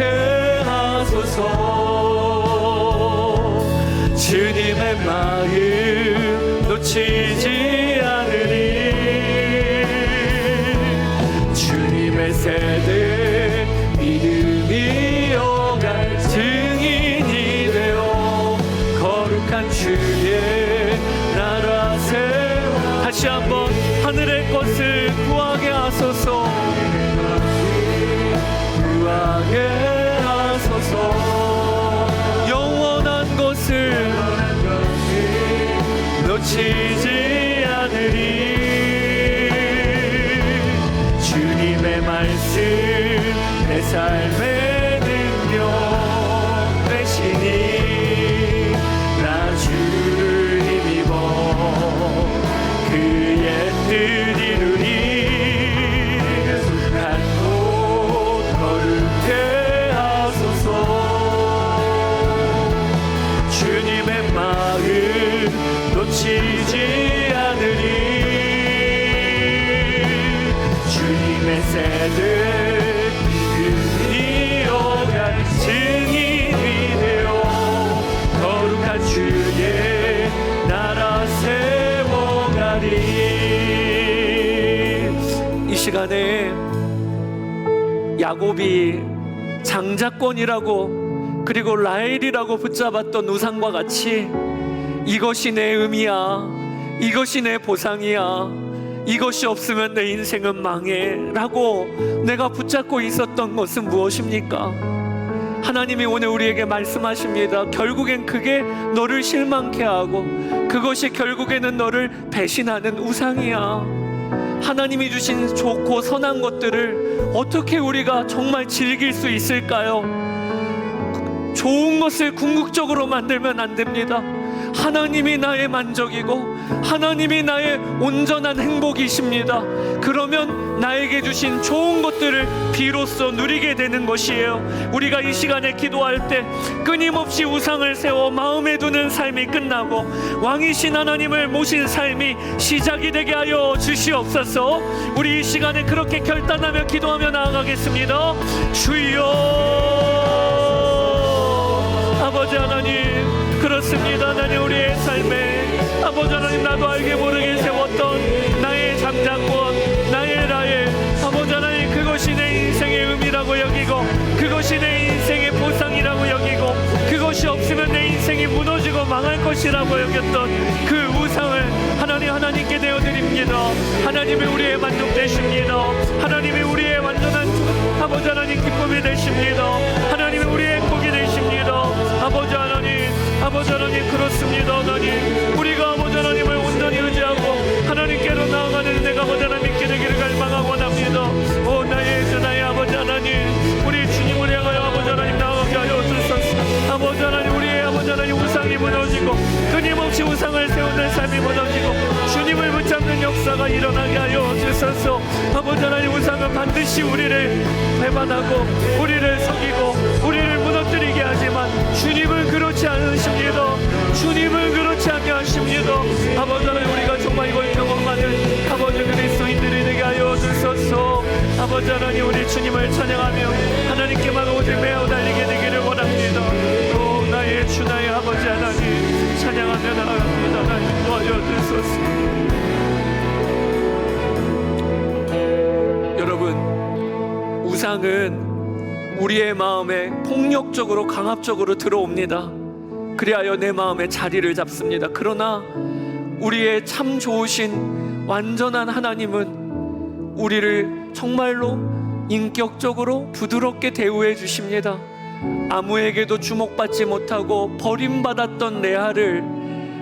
하소서. 주님의 마음 놓치지 않으리. 주님의 세대 믿음이 오갈 증인이 되어 거룩한 주의 나라 세워. 다시 한번 하늘의 것을 구하게 하소서. 기뻐하게 하소서. 영원한 것을 놓치지 않으리. 주님의 말씀 내 삶의 능력 되시니 나 주를 힘입어 그의 뜻 이루리. 간 곳 거룩해 하소서. 주님의 마음 놓치지 않으리. 주님의 새들 이어갈 증인이 되어 거룩한 주의 나라 세워가리. 이 시간에 야곱이 장자권이라고 그리고 라헬이라고 붙잡았던 우상과 같이 이것이 내 의미야, 이것이 내 보상이야, 이것이 없으면 내 인생은 망해 라고 내가 붙잡고 있었던 것은 무엇입니까? 하나님이 오늘 우리에게 말씀하십니다. 결국엔 그게 너를 실망케 하고 그것이 결국에는 너를 배신하는 우상이야. 하나님이 주신 좋고 선한 것들을 어떻게 우리가 정말 즐길 수 있을까요? 좋은 것을 궁극적으로 만들면 안 됩니다. 하나님이 나의 만족이고 하나님이 나의 온전한 행복이십니다. 그러면 나에게 주신 좋은 것들을 비로소 누리게 되는 것이에요. 우리가 이 시간에 기도할 때 끊임없이 우상을 세워 마음에 두는 삶이 끝나고 왕이신 하나님을 모신 삶이 시작이 되게 하여 주시옵소서. 우리 이 시간에 그렇게 결단하며 기도하며 나아가겠습니다. 주여 아버지 하나님, 그렇습니다. 하나님, 우리의 삶에 아버지 하나님, 나도 알게 모르게 세웠던 나의 장자권, 나의 라헬, 아버지 하나님, 그것이 내 인생의 의미라고 여기고 그것이 내 인생의 보상이라고 여기고 그것이 없으면 내 인생이 무너지고 망할 것이라고 여겼던 그 우상을 하나님께 내어드립니다. 하나님이 우리의 만족 되십니다. 하나님이 우리의 완전한 아버지 하나님 기쁨이 되십니다. 하나님이 우리의 행복이 되십니다. 아버지 하나님, 그렇습니다. 하나님, 우리가 아버지 하나님을 온전히 의지하고 하나님께로 나아가는 내가 아버지 하나님 믿게 되기를 갈망하고 원합니다. 오 나의 주 나의 아버지 하나님, 우리 주님을 향하여 아버지 하나님 나아가게 하여 주소서. 아버지 하나님, 우리의 아버지 하나님 우상이 무너지고 끊임없이 우상을 세우는 삶이 무너지고 주님을 붙잡는 역사가 일어나게 하여 주소서. 아버지 하나님, 우상은 반드시 우리를 배반하고 우리를 속이고 우리를 무너뜨리게 하지만 주님은 그렇지 않으십니다. 주님은 그렇지 않게 하십니다. 아버지 하나님, 우리가 정말 이걸 경험하는 아버지 그리스도인들이 되게 하여 주소서. 아버지 하나님, 우리 주님을 찬양하며 하나님께만 오직 매어 달리게 되기를 원합니다. 오 나의 주 나의 아버지 하나님, 찬양하며 나아갑니다. 하나님 도와줘 주소서. 여러분, 우상은 우리의 마음에 폭력적으로 강압적으로 들어옵니다. 그리하여 내 마음에 자리를 잡습니다. 그러나 우리의 참 좋으신 완전한 하나님은 우리를 정말로 인격적으로 부드럽게 대우해 주십니다. 아무에게도 주목받지 못하고 버림받았던 레아를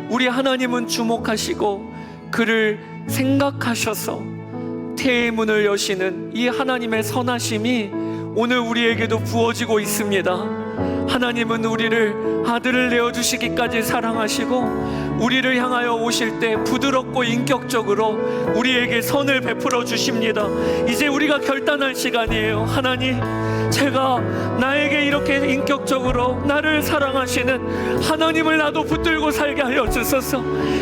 우리 하나님은 주목하시고 그를 생각하셔서 태의 문을 여시는 이 하나님의 선하심이 오늘 우리에게도 부어지고 있습니다. 하나님은 우리를 아들을 내어주시기까지 사랑하시고 우리를 향하여 오실 때 부드럽고 인격적으로 우리에게 선을 베풀어 주십니다. 이제 우리가 결단할 시간이에요. 하나님, 제가 나에게 이렇게 인격적으로 나를 사랑하시는 하나님을 나도 붙들고 살게 하여 주소서.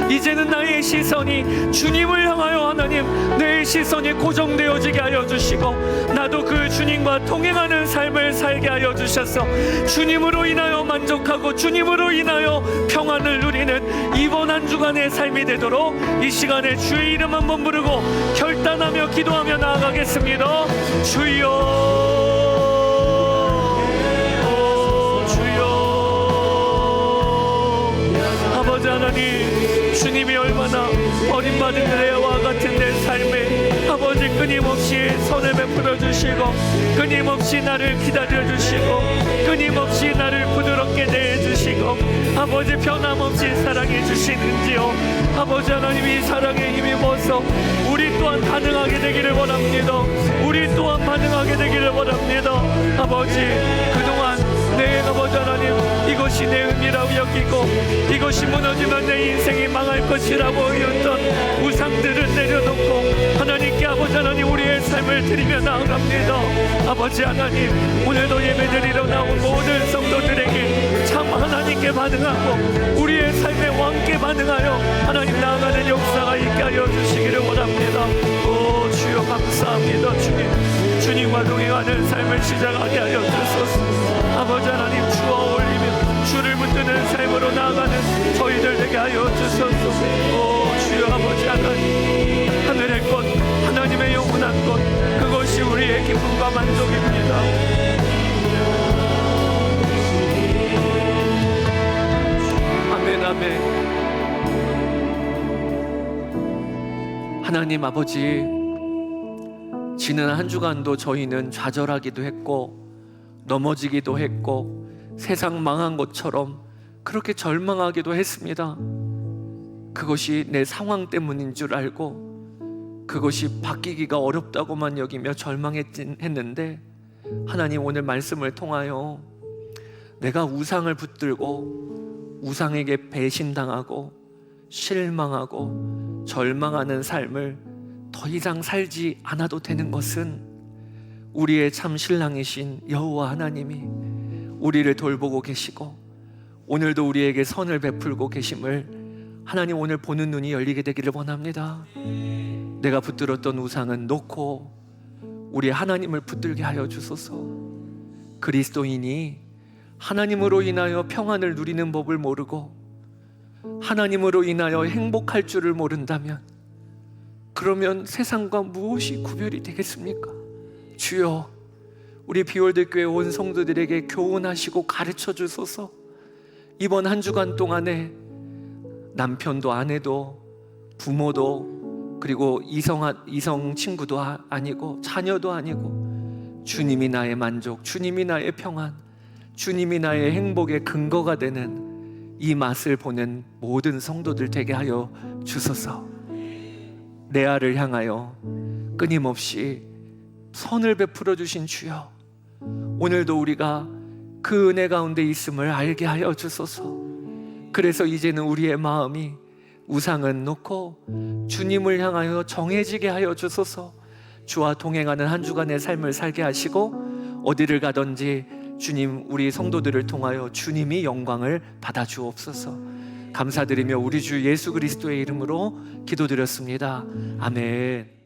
이제는 나의 시선이 주님을 향하여 하나님, 내 시선이 고정되어지게 하여 주시고 나도 그 주님과 동행하는 삶을 살게 하여 주셔서 주님으로 인하여 만족하고 주님으로 인하여 평안을 누리는 이번 한 주간의 삶이 되도록 이 시간에 주의 이름 한번 부르고 결단하며 기도하며 나아가겠습니다. 주여, 아버지 하나님, 주님이 얼마나 버림받은 그대와 같은 내 삶에 아버지 끊임없이 선을 베풀어 주시고, 끊임없이 나를 기다려 주시고, 끊임없이 나를 부드럽게 대해 주시고, 아버지 변함없이 사랑해 주시는지요. 아버지 하나님, 이 사랑에 힘입어서 우리 또한 반응하게 되기를 원합니다. 우리 또한 반응하게 되기를 원합니다. 아버지, 그동안 내 아버지 하나님, 이것이 내 의미라고 여기고 이것이 무너지면 내 인생이 망할 것이라고 여겼던 우상들을 내려놓고 하나님께 아버지 하나님 우리의 삶을 드리며 나아갑니다. 아버지 하나님, 오늘도 예배드리러 나온 모든 성도들에게 참 하나님께 반응하고 우리의 삶에 왕께 반응하여 하나님 나아가는 역사가 있게 하여 주시기를 원합니다. 오 주여, 감사합니다. 주님과 동행하는 삶을 시작하게 하여 주소서. 아버지 하나님, 주와 어울리며 주를 붙드는 삶으로 나아가는 저희들 되게 하여 주소서. 오 주여, 아버지 하나님, 하늘의 것, 하나님의 영원한 것, 그것이 우리의 기쁨과 만족입니다. 아멘, 아멘. 하나님 아버지, 지난 한 주간도 저희는 좌절하기도 했고 넘어지기도 했고 세상 망한 것처럼 그렇게 절망하기도 했습니다. 그것이 내 상황 때문인 줄 알고 그것이 바뀌기가 어렵다고만 여기며 절망했는데, 하나님 오늘 말씀을 통하여 내가 우상을 붙들고 우상에게 배신당하고 실망하고 절망하는 삶을 더 이상 살지 않아도 되는 것은 우리의 참 신랑이신 여호와 하나님이 우리를 돌보고 계시고 오늘도 우리에게 선을 베풀고 계심을 하나님 오늘 보는 눈이 열리게 되기를 원합니다. 내가 붙들었던 우상은 놓고 우리 하나님을 붙들게 하여 주소서. 그리스도인이 하나님으로 인하여 평안을 누리는 법을 모르고 하나님으로 인하여 행복할 줄을 모른다면 그러면 세상과 무엇이 구별이 되겠습니까? 주여, 우리 비월드 교회 온 성도들에게 교훈하시고 가르쳐 주소서. 이번 한 주간 동안에 남편도 아내도 부모도 그리고 이성 친구도 아니고 자녀도 아니고 주님이 나의 만족, 주님이 나의 평안, 주님이 나의 행복의 근거가 되는 이 맛을 보는 모든 성도들 되게 하여 주소서. 레아를 향하여 끊임없이 선을 베풀어 주신 주여, 오늘도 우리가 그 은혜 가운데 있음을 알게 하여 주소서. 그래서 이제는 우리의 마음이 우상은 놓고 주님을 향하여 정해지게 하여 주소서. 주와 동행하는 한 주간의 삶을 살게 하시고 어디를 가든지 주님, 우리 성도들을 통하여 주님이 영광을 받아 주옵소서. 감사드리며 우리 주 예수 그리스도의 이름으로 기도드렸습니다. 아멘.